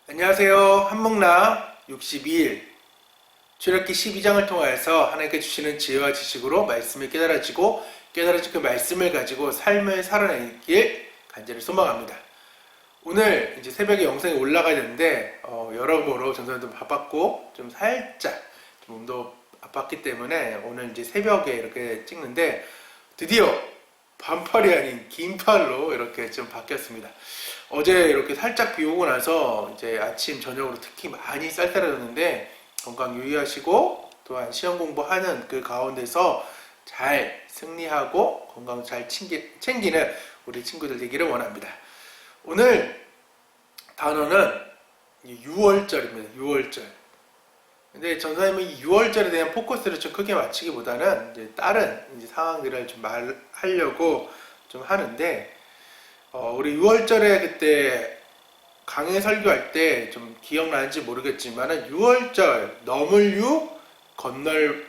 안녕하세요. 한목나 62일 출애굽기 12장을 통하여서 하나님께 주시는 지혜와 지식으로 말씀을 깨달아지고 깨달아진 그 말씀을 가지고 삶을 살아내길 간절히 소망합니다. 오늘 이제 새벽에 영상이 올라가야 되는데 여러모로 전선도 바빴고 좀 살짝 몸도 아팠기 때문에 오늘 이제 새벽에 이렇게 찍는데 드디어 반팔이 아닌 긴팔로 이렇게 좀 바뀌었습니다. 어제 이렇게 살짝 비 오고 나서 이제 아침 저녁으로 특히 많이 쌀쌀해졌는데 건강 유의하시고 또한 시험 공부하는 그 가운데서 잘 승리하고 건강 잘 챙기는 우리 친구들 되기를 원합니다. 오늘 단어는 6월절입니다. 6월절. 근데 전사님은 6월절에 대한 포커스를 좀 크게 맞추기보다는 이제 다른 이제 상황들을 좀 말하려고 좀 하는데, 우리 6월절에 그때 강의 설교할 때 좀 기억나는지 모르겠지만은 6월절, 넘을 6, 건널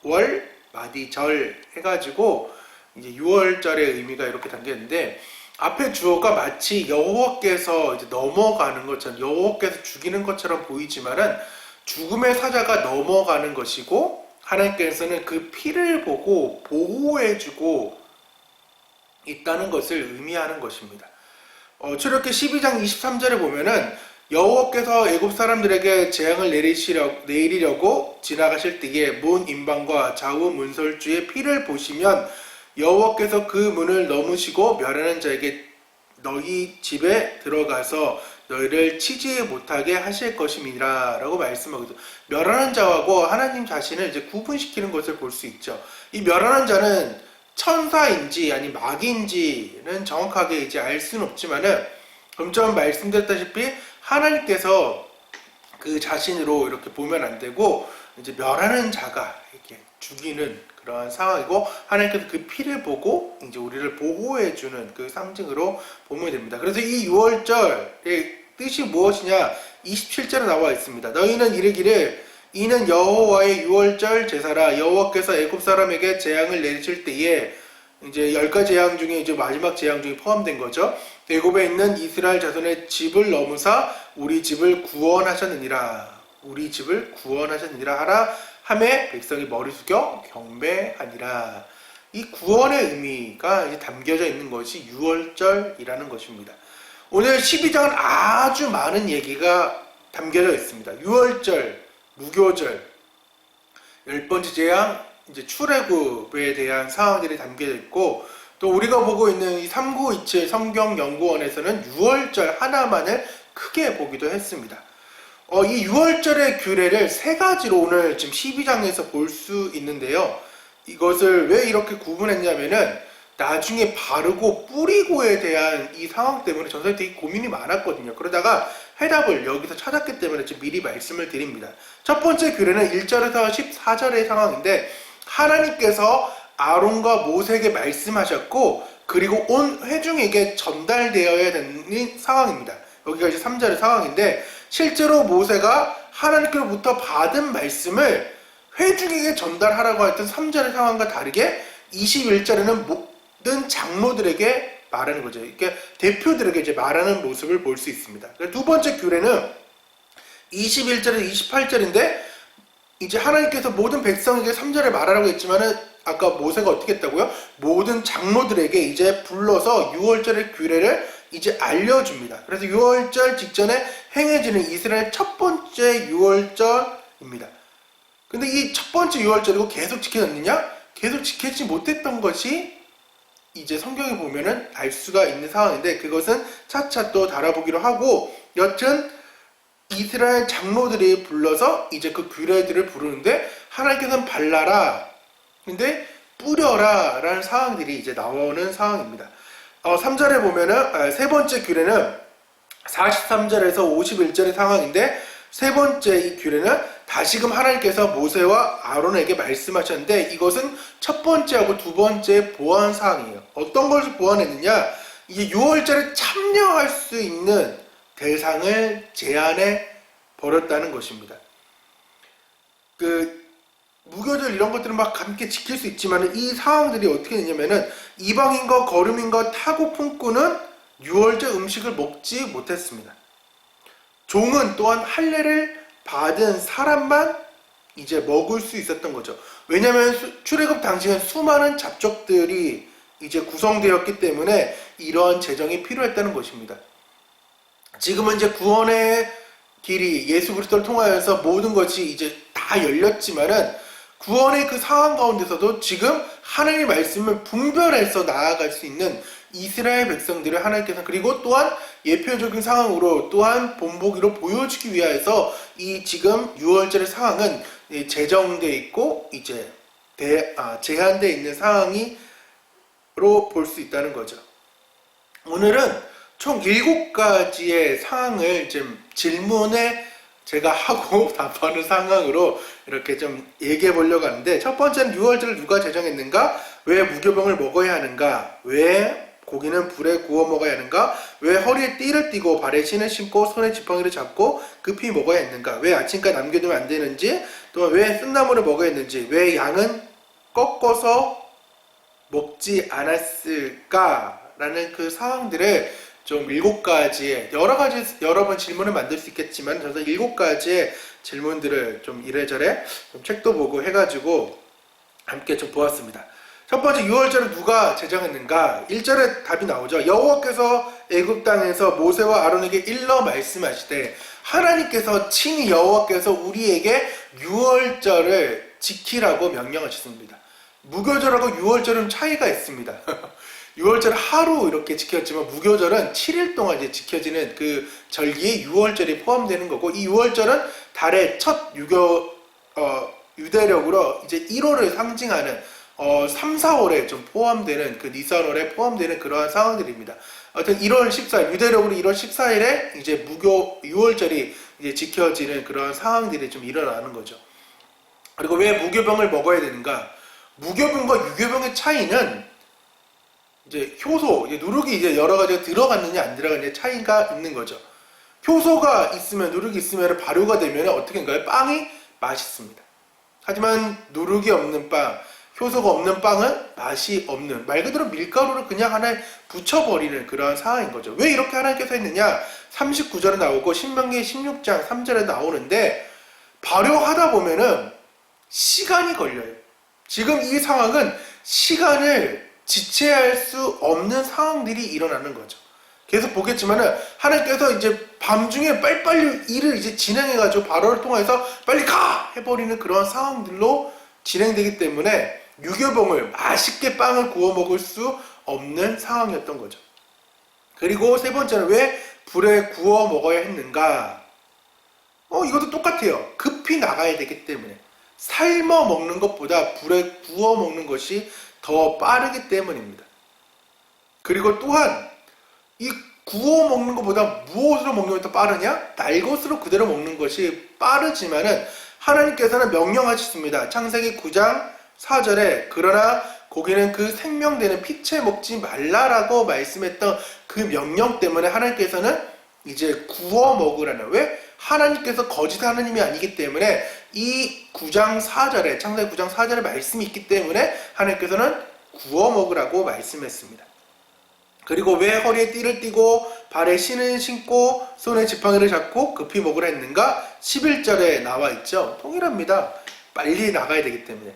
월, 마디절 해가지고 이제 6월절의 의미가 이렇게 담겼는데, 앞에 주어가 마치 여호와께서 이제 넘어가는 것처럼, 여호와께서 죽이는 것처럼 보이지만은 죽음의 사자가 넘어가는 것이고, 하나님께서는 그 피를 보고 보호해주고 있다는 것을 의미하는 것입니다. 출애굽기 12장 23절에 보면은 여호와께서 애굽 사람들에게 재앙을 내리려고 지나가실 때에 문 임방과 좌우 문설주의 피를 보시면 여호와께서 그 문을 넘으시고 멸하는 자에게 너희 집에 들어가서 너희를 치지 못하게 하실 것임이라 라고 말씀하거든요. 멸하는 자하고 하나님 자신을 이제 구분시키는 것을 볼 수 있죠. 이 멸하는 자는 천사인지 아니 마귀인지는 정확하게 이제 알 수는 없지만은 좀 말씀드렸다시피 하나님께서 그 자신으로 이렇게 보면 안 되고 이제 멸하는 자가 이렇게 죽이는 그러한 상황이고, 하나님께서 그 피를 보고 이제 우리를 보호해주는 그 상징으로 보면 됩니다. 그래서 이 6월절의 뜻이 무엇이냐? 27절에 나와 있습니다. 너희는 이르기를 이는 여호와의 6월절 제사라. 여호와께서 애굽 사람에게 재앙을 내리실 때에 이제 10가지 재앙 중에 이제 마지막 재앙 중에 포함된 거죠. 애굽에 있는 이스라엘 자손의 집을 넘으사 우리 집을 구원하셨느니라. 우리 집을 구원하셨느니라 하라 하매 백성이 머리 숙여 경배하니라. 이 구원의 의미가 이제 담겨져 있는 것이 6월절이라는 것입니다. 오늘 12장은 아주 많은 얘기가 담겨져 있습니다. 6월절, 무교절, 10번째 재앙, 이제 출애굽에 대한 상황들이 담겨져 있고, 또 우리가 보고 있는 이 3927 성경연구원에서는 6월절 하나만을 크게 보기도 했습니다. 이 6월절의 규례를 세 가지로 오늘 지금 12장에서 볼 수 있는데요. 이것을 왜 이렇게 구분했냐면은 나중에 바르고 뿌리고에 대한 이 상황 때문에 전사님 되게 고민이 많았거든요. 그러다가 해답을 여기서 찾았기 때문에 지금 미리 말씀을 드립니다. 첫 번째 규례는 1절에서 14절의 상황인데, 하나님께서 아론과 모세에게 말씀하셨고 그리고 온 회중에게 전달되어야 되는 상황입니다. 여기가 이제 3절의 상황인데, 실제로 모세가 하나님께로부터 받은 말씀을 회중에게 전달하라고 했던 3절의 상황과 다르게 21절에는 모든 장로들에게 말하는 거죠. 이렇게 대표들에게 이제 말하는 모습을 볼 수 있습니다. 두 번째 규례는 21절에서 28절인데, 이제 하나님께서 모든 백성에게 3절에 말하라고 했지만은 아까 모세가 어떻게 했다고요? 모든 장로들에게 이제 불러서 6월절의 규례를 이제 알려줍니다. 그래서 6월절 직전에 행해지는 이스라엘 첫 번째 6월절입니다. 근데 이 첫 번째 6월절이고 계속 지켜졌느냐? 계속 지키지 못했던 것이 이제 성경에 보면은 알 수가 있는 상황인데, 그것은 차차 또 다뤄보기로 하고, 여튼 이스라엘 장로들이 불러서 이제 그 규례들을 부르는데, 하나님께서는 발라라, 근데 뿌려라 라는 상황들이 이제 나오는 상황입니다. 3절에 보면은 세 번째 규례는 43절에서 51절의 상황인데, 세 번째 이 규례는 다시금 하나님께서 모세와 아론에게 말씀하셨는데, 이것은 첫 번째하고 두 번째 보완 사항이에요. 어떤 것을 보완했느냐? 이게 6월절에 참여할 수 있는 대상을 제한해 버렸다는 것입니다. 무교절 이런 것들은 막 함께 지킬 수 있지만 이 상황들이 어떻게 되냐면은 이방인과 거류민과 타고 품꾼은 6월절 음식을 먹지 못했습니다. 종은 또한 할례를 받은 사람만 이제 먹을 수 있었던 거죠. 왜냐하면 출애굽 당시엔 수많은 잡족들이 이제 구성되었기 때문에 이러한 제정이 필요했다는 것입니다. 지금은 이제 구원의 길이 예수 그리스도를 통하여서 모든 것이 이제 다 열렸지만은 구원의 그 상황 가운데서도 지금 하나님의 말씀을 분별해서 나아갈 수 있는 이스라엘 백성들을 하나님께서, 그리고 또한 예표적인 상황으로 또한 본보기로 보여주기 위하여서 이 지금 6월절의 상황은 제정되어 있고 이제 제한되어 있는 상황으로 볼 수 있다는 거죠. 오늘은 총 7가지의 상황을 좀 질문에 제가 하고 답하는 상황으로 이렇게 좀 얘기해 보려고 하는데, 첫 번째는 6월절을 누가 제정했는가? 왜 무교병을 먹어야 하는가? 왜 고기는 불에 구워 먹어야 하는가? 왜 허리에 띠를 띠고 발에 신을 신고 손에 지팡이를 잡고 급히 먹어야 했는가? 왜 아침까지 남겨두면 안 되는지, 또 왜 쓴나물을 먹어야 했는지, 왜 양은 꺾어서 먹지 않았을까라는 그 상황들을 좀 7가지의 여러 번 질문을 만들 수 있겠지만 저는 7가지의 질문들을 좀 이래저래 좀 책도 보고 해가지고 함께 좀 보았습니다. 첫 번째, 6월절을 누가 제정했는가? 1절에 답이 나오죠. 여호와께서 애굽 땅에서 모세와 아론에게 일러 말씀하시되, 하나님께서 친히 여호와께서 우리에게 6월절을 지키라고 명령하셨습니다. 무교절하고 6월절은 차이가 있습니다. 6월절은 하루 이렇게 지켰지만 무교절은 7일 동안 이제 지켜지는 그 절기에 6월절이 포함되는 거고, 이 6월절은 달의 첫 유대력으로 이제 1월을 상징하는 3, 4월에 좀 포함되는 그 니산월에 포함되는 그러한 상황들입니다. 하여튼 1월 14일, 유대력으로 1월 14일에 이제 무교 6월절이 이제 지켜지는 그러한 상황들이 좀 일어나는 거죠. 그리고 왜 무교병을 먹어야 되는가? 무교병과 유교병의 차이는 이제 효소, 누룩이 이제 여러 가지가 들어갔느냐 안 들어갔느냐 차이가 있는 거죠. 효소가 있으면, 누룩이 있으면 발효가 되면 어떻게인가요? 빵이 맛있습니다. 하지만 누룩이 없는 빵, 효소가 없는 빵은 맛이 없는, 말 그대로 밀가루를 그냥 하나에 붙여버리는 그런 상황인 거죠. 왜 이렇게 하나님께서 했느냐? 39절에 나오고 신명기 16장 3절에 나오는데, 발효하다 보면은 시간이 걸려요. 지금 이 상황은 시간을 지체할 수 없는 상황들이 일어나는 거죠. 계속 보겠지만은 하나님께서 이제 밤중에 빨리빨리 일을 이제 진행해가지고 발효를 통해서 빨리 가! 해버리는 그런 상황들로 진행되기 때문에 유교병을 맛있게 빵을 구워 먹을 수 없는 상황이었던 거죠. 그리고 세 번째는 왜 불에 구워 먹어야 했는가? 이것도 똑같아요. 급히 나가야 되기 때문에. 삶아 먹는 것보다 불에 구워 먹는 것이 더 빠르기 때문입니다. 그리고 또한 이 구워 먹는 것보다 무엇으로 먹는 것이 더 빠르냐? 날 것으로 그대로 먹는 것이 빠르지만은 하나님께서는 명령하셨습니다. 창세기 9장 4절에 그러나 고기는 그 생명되는 피채 먹지 말라라고 말씀했던 그 명령 때문에 하나님께서는 이제 구워 먹으라는, 왜? 하나님께서 거짓 하나님이 아니기 때문에 이 9장 4절에 창세기 9장 4절에 말씀이 있기 때문에 하나님께서는 구워 먹으라고 말씀했습니다. 그리고 왜 허리에 띠를 띠고 발에 신을 신고 손에 지팡이를 잡고 급히 먹으라 했는가? 11절에 나와 있죠. 통일합니다. 빨리 나가야 되기 때문에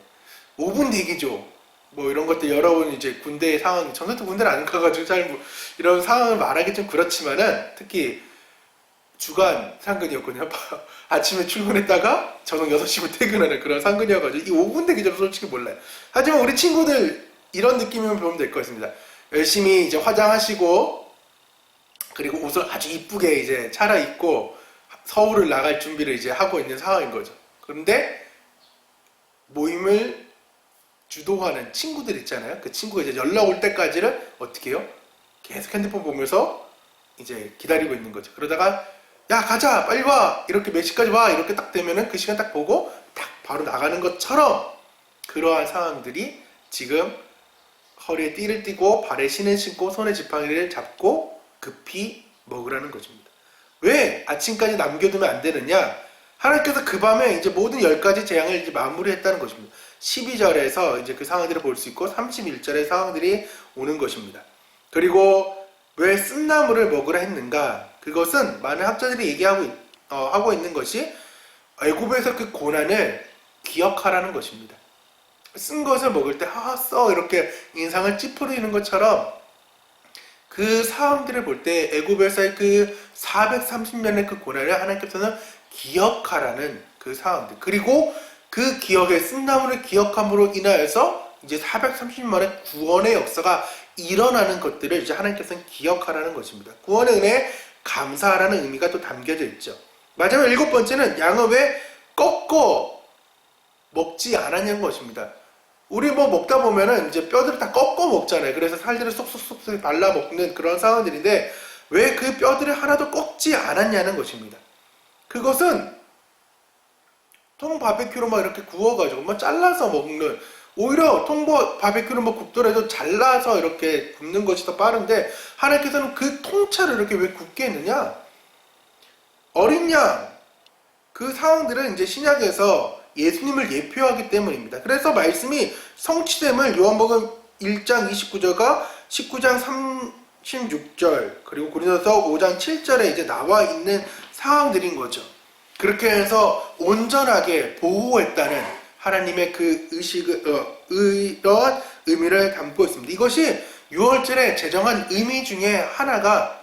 5분 대기죠. 뭐 이런 것들 여러분 이제 군대 상황, 저는 또 군대를 안 가가지고 잘 이런 상황을 말하기 좀 그렇지만은 특히 주간 상근이었거든요. 아침에 출근했다가 저녁 6시면 퇴근하는 그런 상근이어가지고 이 5분 대기죠. 솔직히 몰라요. 하지만 우리 친구들 이런 느낌이면 보면 될 것 같습니다. 열심히 이제 화장하시고 그리고 옷을 아주 이쁘게 이제 차려입고 서울을 나갈 준비를 이제 하고 있는 상황인 거죠. 그런데 모임을 주도하는 친구들 있잖아요. 그 친구가 이제 연락 올 때까지는 어떻게 해요? 계속 핸드폰 보면서 이제 기다리고 있는 거죠. 그러다가 야 가자 빨리 와 이렇게 몇 시까지 와 이렇게 딱 되면은 그 시간 딱 보고 딱 바로 나가는 것처럼 그러한 상황들이 지금 허리에 띠를 띠고 발에 신을 신고 손에 지팡이를 잡고 급히 먹으라는 것입니다. 왜 아침까지 남겨두면 안 되느냐? 하나님께서 그 밤에 이제 모든 10가지 재앙을 이제 마무리했다는 것입니다. 12절에서 이제 그 상황들을 볼 수 있고 31절의 상황들이 오는 것입니다. 그리고 왜 쓴나물을 먹으라 했는가? 그 그것은 많은 학자들이 하고 있는 것이 애굽에서 그 고난을 기억하라는 것입니다. 쓴 것을 먹을 때 써 이렇게 인상을 찌푸리는 것처럼 그 사람들을 볼 때 애굽에서의 그 430년의 그 고난을 하나님께서는 기억하라는 그 상황들, 그리고 그 기억의 쓴나무를 기억함으로 인하여서 이제 430년의 구원의 역사가 일어나는 것들을 이제 하나님께서는 기억하라는 것입니다. 구원의 은혜에 감사하라는 의미가 또 담겨져 있죠. 마지막 7번째는 양을 왜 꺾어 먹지 않았냐는 것입니다. 우리 뭐 먹다 보면은 이제 뼈들을 다 꺾어 먹잖아요. 그래서 살들을 쏙쏙쏙 발라 먹는 그런 상황들인데 왜 그 뼈들을 하나도 꺾지 않았냐는 것입니다. 그것은 통 바베큐로 막 이렇게 구워가지고 막 잘라서 먹는, 오히려 바베큐를 뭐 굽더라도 잘라서 이렇게 굽는 것이 더 빠른데 하나님께서는 그 통째로 이렇게 왜 굽게 했느냐? 어린 양, 그 상황들은 이제 신약에서 예수님을 예표하기 때문입니다. 그래서 말씀이 성취됨을 요한복음 1장 29절과 19장 36절 그리고 고린도서 5장 7절에 이제 나와 있는 상황들인 거죠. 그렇게 해서 온전하게 보호했다는 하나님의 그 이런 의미를 담고 있습니다. 이것이 6월절에 제정한 의미 중에 하나가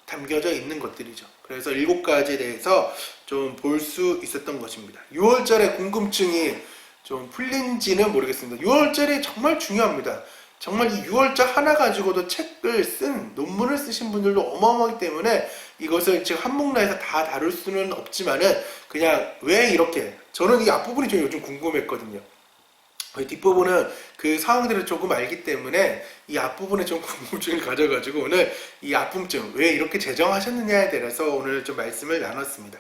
담겨져 있는 것들이죠. 그래서 7가지에 대해서 좀 볼 수 있었던 것입니다. 6월절에 궁금증이 좀 풀린지는 모르겠습니다. 6월절이 정말 중요합니다. 정말 이 6월절 하나 가지고도 책을 논문을 쓰신 분들도 어마어마하기 때문에 이것을 지금 한목라에서 다 다룰 수는 없지만은 그냥 왜 이렇게, 저는 이 앞부분이 좀 요즘 궁금했거든요. 뒷부분은 그 상황들을 조금 알기 때문에 이 앞부분에 좀 궁금증을 가져가지고 오늘 이 앞부분 왜 이렇게 제정하셨느냐에 대해서 오늘 좀 말씀을 나눴습니다.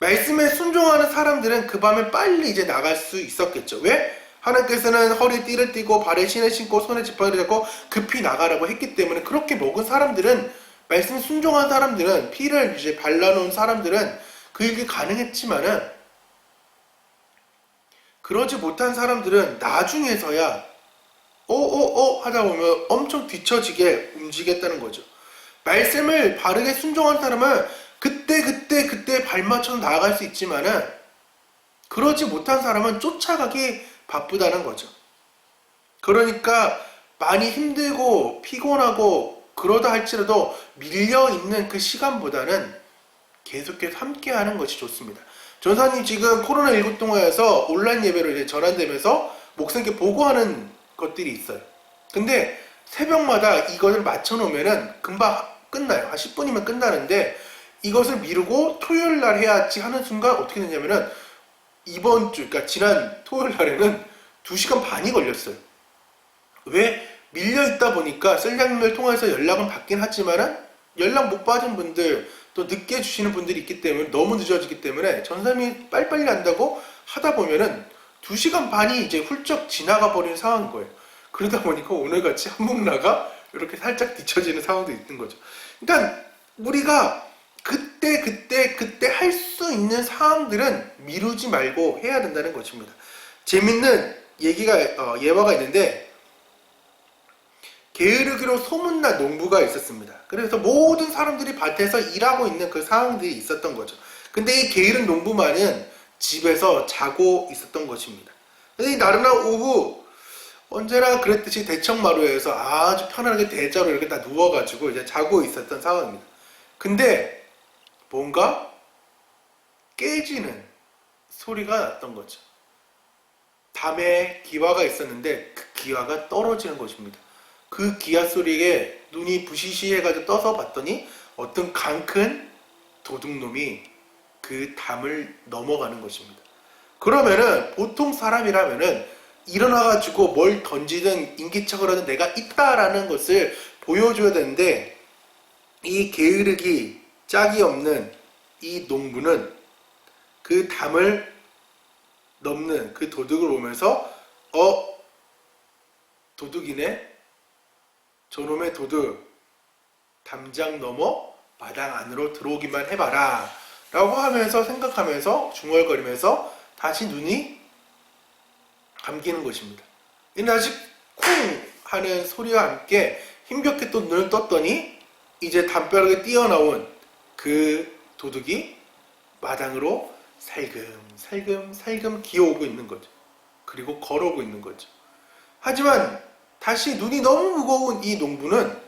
말씀에 순종하는 사람들은 그 밤에 빨리 이제 나갈 수 있었겠죠. 왜? 하나님께서는 허리에 띠를 띠고 발에 신을 신고 손에 지팡이를 잡고 급히 나가라고 했기 때문에 그렇게 먹은 사람들은, 말씀에 순종한 사람들은, 피를 이제 발라놓은 사람들은 그 일이 가능했지만은 그러지 못한 사람들은 나중에서야 하다 보면 엄청 뒤처지게 움직였다는 거죠. 말씀을 바르게 순종한 사람은 그때 발맞춰서 나아갈 수 있지만은 그러지 못한 사람은 쫓아가기 바쁘다는 거죠. 그러니까 많이 힘들고 피곤하고 그러다 할지라도 밀려있는 그 시간보다는 계속해서 함께하는 것이 좋습니다. 전사님 지금 코로나19 동안에서 온라인 예배로 이제 전환되면서 목사님께 보고하는 것들이 있어요. 근데 새벽마다 이것을 맞춰놓으면은 금방 끝나요. 한 10분이면 끝나는데 이것을 미루고 토요일 날 해야지 하는 순간 어떻게 되냐면은 이번 주, 그러니까 지난 토요일 날에는 2시간 반이 걸렸어요. 왜? 밀려있다 보니까 셀장님을 통해서 연락은 받긴 하지만은 연락 못 받은 분들, 또 늦게 주시는 분들이 있기 때문에 너무 늦어지기 때문에 전사님이 빨리빨리 한다고 하다 보면은 2시간 반이 이제 훌쩍 지나가 버리는 상황인 거예요. 그러다 보니까 오늘같이 한목나가 이렇게 살짝 뒤처지는 상황도 있는 거죠. 그러니까 우리가 그때 할 수 있는 상황들은 미루지 말고 해야 된다는 것입니다. 재밌는 예화가 있는데 게으르기로 소문난 농부가 있었습니다. 그래서 모든 사람들이 밭에서 일하고 있는 그 상황들이 있었던 거죠. 근데 이 게으른 농부만은 집에서 자고 있었던 것입니다. 근데 이 나른한 오후 언제나 그랬듯이 대청마루에서 아주 편안하게 대자로 이렇게 다 누워가지고 이제 자고 있었던 상황입니다. 근데 뭔가 깨지는 소리가 났던 거죠. 담에 기와가 있었는데 그 기와가 떨어지는 것입니다. 그 기와 소리에 눈이 부시시해가지고 떠서 봤더니 어떤 강큰 도둑놈이 그 담을 넘어가는 것입니다. 그러면은 보통 사람이라면은 일어나가지고 뭘 던지든 인기척을 하든 내가 있다라는 것을 보여줘야 되는데 이 게으르기 짝이 없는 이 농부는 그 담을 넘는 그 도둑을 보면서 도둑이네? 저놈의 도둑, 담장 넘어 마당 안으로 들어오기만 해봐라 라고 하면서 생각하면서 중얼거리면서 다시 눈이 감기는 것입니다. 이 다시 쿵 하는 소리와 함께 힘겹게 또 눈을 떴더니 이제 담벼락에 뛰어나온 그 도둑이 마당으로 살금살금 기어오고 있는 거죠. 그리고 걸어오고 있는 거죠. 하지만 다시 눈이 너무 무거운 이 농부는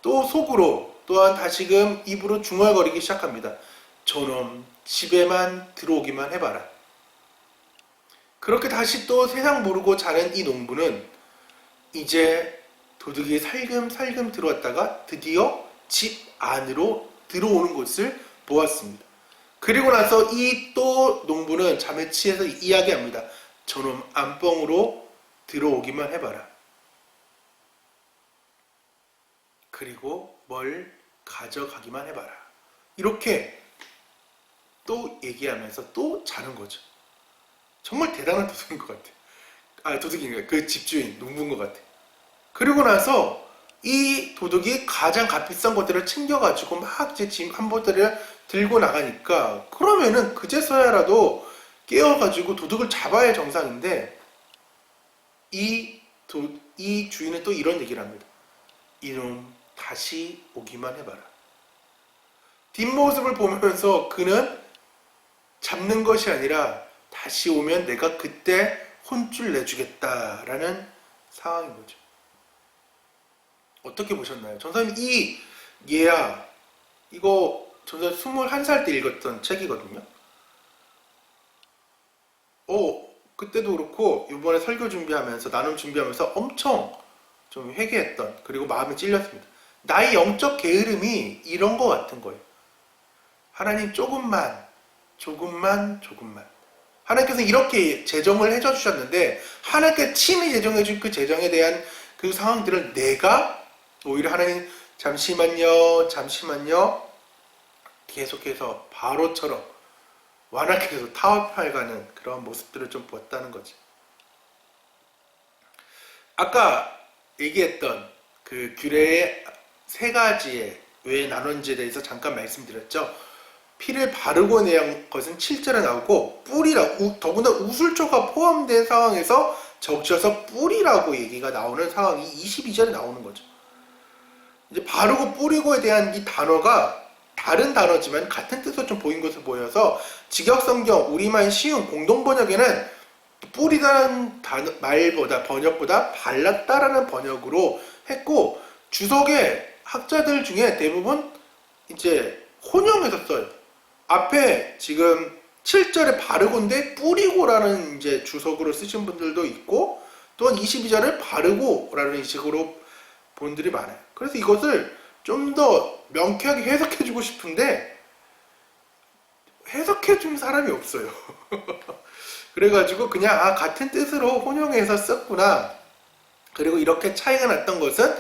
또 속으로 또한 다시금 입으로 중얼거리기 시작합니다. 저놈 집에만 들어오기만 해봐라. 그렇게 다시 또 세상 모르고 자는 이 농부는 이제 도둑이 살금살금 들어왔다가 드디어 집 안으로 들어오는 것을 보았습니다. 그리고 나서 이 또 농부는 잠에 취해서 이야기합니다. 저놈 안방으로 들어오기만 해봐라. 그리고 뭘 가져가기만 해봐라. 이렇게 또 얘기하면서 또 자는 거죠. 정말 대단한 도둑인 것 같아. 도둑인가? 그 집주인, 농부인 것 같아. 그리고 나서 이 도둑이 가장 값비싼 것들을 챙겨가지고 막 이제 짐 한 보따리를 들고 나가니까 그러면은 그제서야라도 깨어가지고 도둑을 잡아야 정상인데 이 주인은 또 이런 얘기를 합니다. 이놈 다시 오기만 해봐라. 뒷모습을 보면서 그는 잡는 것이 아니라 다시 오면 내가 그때 혼쭐 내주겠다라는 상황인 거죠. 어떻게 보셨나요? 전사님 이 예야 이거 전사님 21살 때 읽었던 책이거든요. 그때도 그렇고 이번에 설교 준비하면서 나눔 준비하면서 엄청 좀 회개했던 그리고 마음에 찔렸습니다. 나의 영적 게으름이 이런 거 같은 거예요. 하나님 조금만 하나님께서 이렇게 제정을 해줘 주셨는데 하나님께 친히 제정해 준 그 제정에 대한 그 상황들을 내가 오히려 하나님 잠시만요 계속해서 바로처럼 완악해서 타협해가는 그런 모습들을 좀 보았다는 거지. 아까 얘기했던 그 규례의 세 가지의 왜 나눴는지에 대해서 잠깐 말씀드렸죠. 피를 바르고 내한 것은 7절에 나오고 더구나 우술초가 포함된 상황에서 적셔서 뿌리라고 얘기가 나오는 상황이 22절에 나오는 거죠. 이제 바르고 뿌리고에 대한 이 단어가 다른 단어지만 같은 뜻으로 좀 보인 것으로 보여서 직역성경 우리말 쉬운 공동번역에는 뿌리다는 번역보다 발랐다라는 번역으로 했고 주석의 학자들 중에 대부분 이제 혼용해서 써요. 앞에 지금 7절에 바르고인데 뿌리고라는 이제 주석으로 쓰신 분들도 있고 또한 22절을 바르고라는 식으로 본 분들이 많아요. 그래서 이것을 좀 더 명쾌하게 해석해주고 싶은데 해석해준 사람이 없어요. 그래가지고 그냥 같은 뜻으로 혼용해서 썼구나. 그리고 이렇게 차이가 났던 것은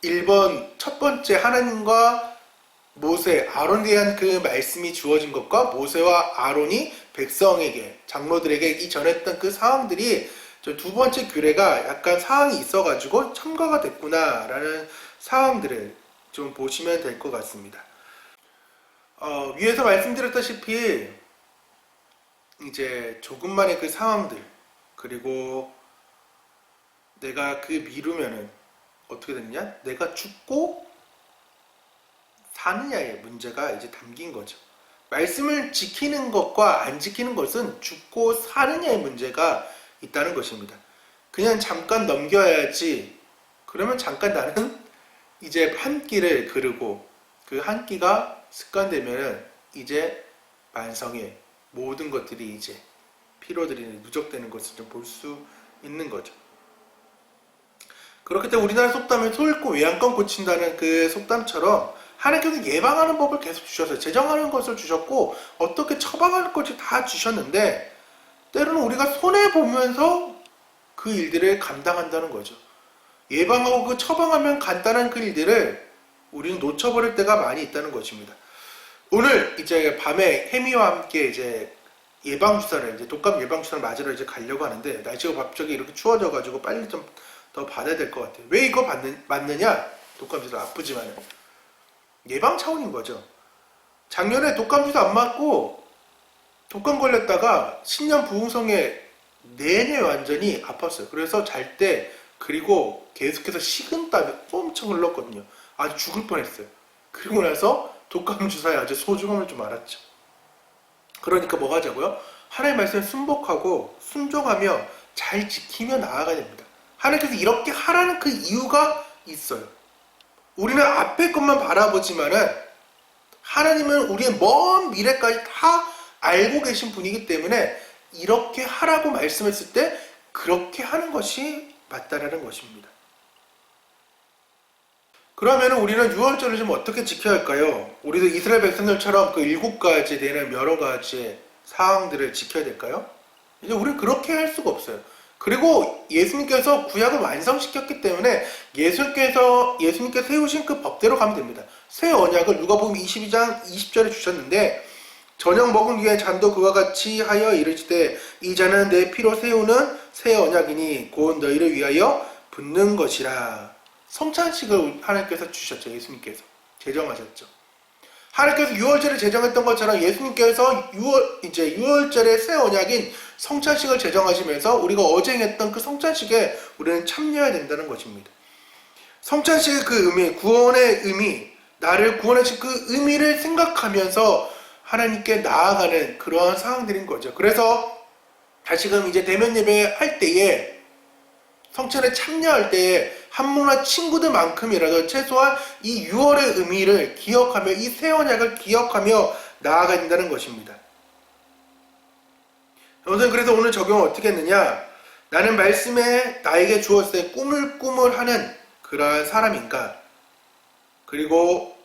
1번 첫 번째 하나님과 모세, 아론에 대한 그 말씀이 주어진 것과 모세와 아론이 백성에게, 장로들에게 이 전했던 그 상황들이 두 번째 규례가 약간 상황이 있어가지고 첨가가 됐구나라는 상황들을 좀 보시면 될 것 같습니다. 위에서 말씀드렸다시피 이제 조금만의 그 상황들 그리고 내가 그 미루면은 어떻게 되느냐? 내가 죽고 사느냐의 문제가 이제 담긴 거죠. 말씀을 지키는 것과 안 지키는 것은 죽고 사느냐의 문제가 있다는 것입니다. 그냥 잠깐 넘겨야지. 그러면 잠깐 나는 이제 한 끼를 그르고 그 한 끼가 습관되면 이제 만성의 모든 것들이 이제 피로들이 누적되는 것을 좀 볼 수 있는 거죠. 그렇기 때문에 우리나라 속담에 소 잃고 외양간 고친다는 그 속담처럼 하나님께서 예방하는 법을 계속 주셨어요. 제정하는 것을 주셨고 어떻게 처방하는 것을 다 주셨는데 때로는 우리가 손해보면서 그 일들을 감당한다는 거죠. 예방하고 그 처방하면 간단한 그 일들을 우리는 놓쳐버릴 때가 많이 있다는 것입니다. 오늘 이제 밤에 혜미와 함께 이제 예방주사를 이제 독감 예방주사를 맞으러 이제 가려고 하는데 날씨가 갑자기 이렇게 추워져가지고 빨리 좀 더 받아야 될 것 같아요. 왜 이거 맞느냐? 독감주사 아프지만 예방 차원인 거죠. 작년에 독감주사 안 맞고 독감 걸렸다가 신년 부흥성에 내내 완전히 아팠어요. 그래서 잘 때 그리고 계속해서 식은땀이 엄청 흘렀거든요. 아주 죽을 뻔했어요. 그리고 나서 독감 주사의 아주 소중함을 좀 알았죠. 그러니까 뭐 하자고요? 하나님의 말씀을 순복하고 순종하며 잘 지키며 나아가야 됩니다. 하나님께서 이렇게 하라는 그 이유가 있어요. 우리는 앞에 것만 바라보지만은 하나님은 우리의 먼 미래까지 다 알고 계신 분이기 때문에 이렇게 하라고 말씀했을 때 그렇게 하는 것이 맞다라는 것입니다. 그러면 우리는 유월절을 좀 어떻게 지켜야 할까요? 우리도 이스라엘 백성들처럼 그 7가지에 대한 여러 가지의 사항들을 지켜야 될까요? 이제 우리는 그렇게 할 수가 없어요. 그리고 예수님께서 구약을 완성시켰기 때문에 예수님께서 세우신 그 법대로 가면 됩니다. 새 언약을 누가복음 22장 20절에 주셨는데 저녁 먹은 뒤에 잔도 그와 같이 하여 이르시되 이 잔은 내 피로 세우는 새 언약이니 곧 너희를 위하여 붓는 것이라. 성찬식을 하나님께서 주셨죠. 예수님께서 제정하셨죠. 하나님께서 유월절을 제정했던 것처럼 예수님께서 유월절의 새 언약인 성찬식을 제정하시면서 우리가 어제 행했던 그 성찬식에 우리는 참여해야 된다는 것입니다. 성찬식의 그 의미, 구원의 의미, 나를 구원하신 그 의미를 생각하면서 하나님께 나아가는 그러한 상황들인 거죠. 그래서 다시금 이제 대면 예배 할 때에 성찬에 참여할 때에 한목나 친구들만큼이라도 최소한 이 6월의 의미를 기억하며 이 새 언약을 기억하며 나아가야 된다는 것입니다. 여러분, 그래서 오늘 적용을 어떻게 했느냐? 나는 말씀에 나에게 주었을 때 꾸물꾸물하는 그러한 사람인가? 그리고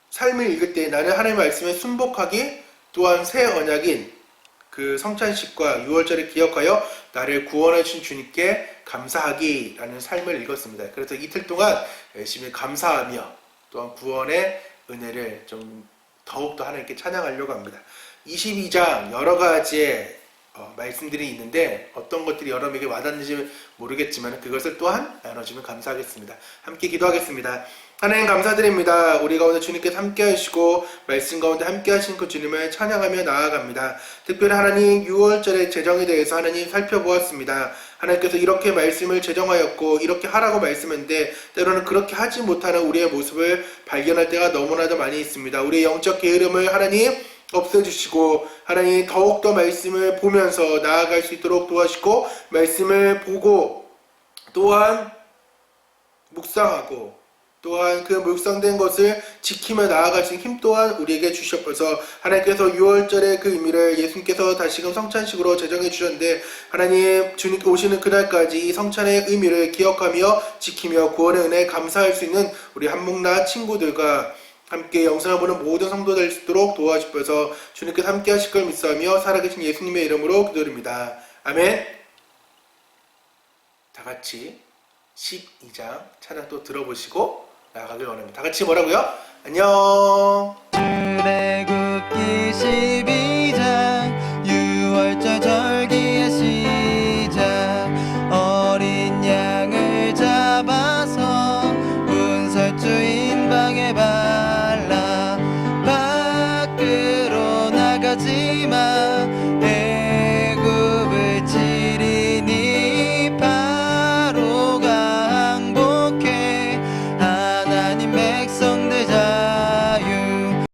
삶을 읽을 때 나는 하나님의 말씀에 순복하기, 또한 새 언약인 그 성찬식과 유월절을 기억하여 나를 구원하신 주님께 감사하기라는 삶을 읽었습니다. 그래서 이틀 동안 열심히 감사하며 또한 구원의 은혜를 좀 더욱더 하나님께 찬양하려고 합니다. 22장 여러 가지의 말씀들이 있는데 어떤 것들이 여러분에게 와닿는지 모르겠지만 그것을 또한 나눠주면 감사하겠습니다. 함께 기도하겠습니다. 하나님 감사드립니다. 우리 가운데 주님께서 함께 하시고 말씀 가운데 함께 하신 그 주님을 찬양하며 나아갑니다. 특별히 하나님 6월절의 제정에 대해서 하나님 살펴보았습니다. 하나님께서 이렇게 말씀을 제정하였고 이렇게 하라고 말씀했는데 때로는 그렇게 하지 못하는 우리의 모습을 발견할 때가 너무나도 많이 있습니다. 우리의 영적 게으름을 하나님 없애주시고 하나님 더욱더 말씀을 보면서 나아갈 수 있도록 도와주시고 말씀을 보고 또한 묵상하고 또한 그 묵상된 것을 지키며 나아갈 수 있는 힘 또한 우리에게 주셨어서 하나님께서 6월절의 그 의미를 예수님께서 다시금 성찬식으로 제정해 주셨는데 하나님 주님께 오시는 그날까지 이 성찬의 의미를 기억하며 지키며 구원의 은혜에 감사할 수 있는 우리 한목나 친구들과 함께 영상을 보는 모든 성도들 될 수 있도록 도와주셔서 주님께서 함께 하실 걸 믿사오며 살아계신 예수님의 이름으로 기도드립니다. 아멘. 다같이 12장 찬양 또 들어보시고 나아가길 원합니다. 다같이 뭐라고요? 안녕. 출애굽기 12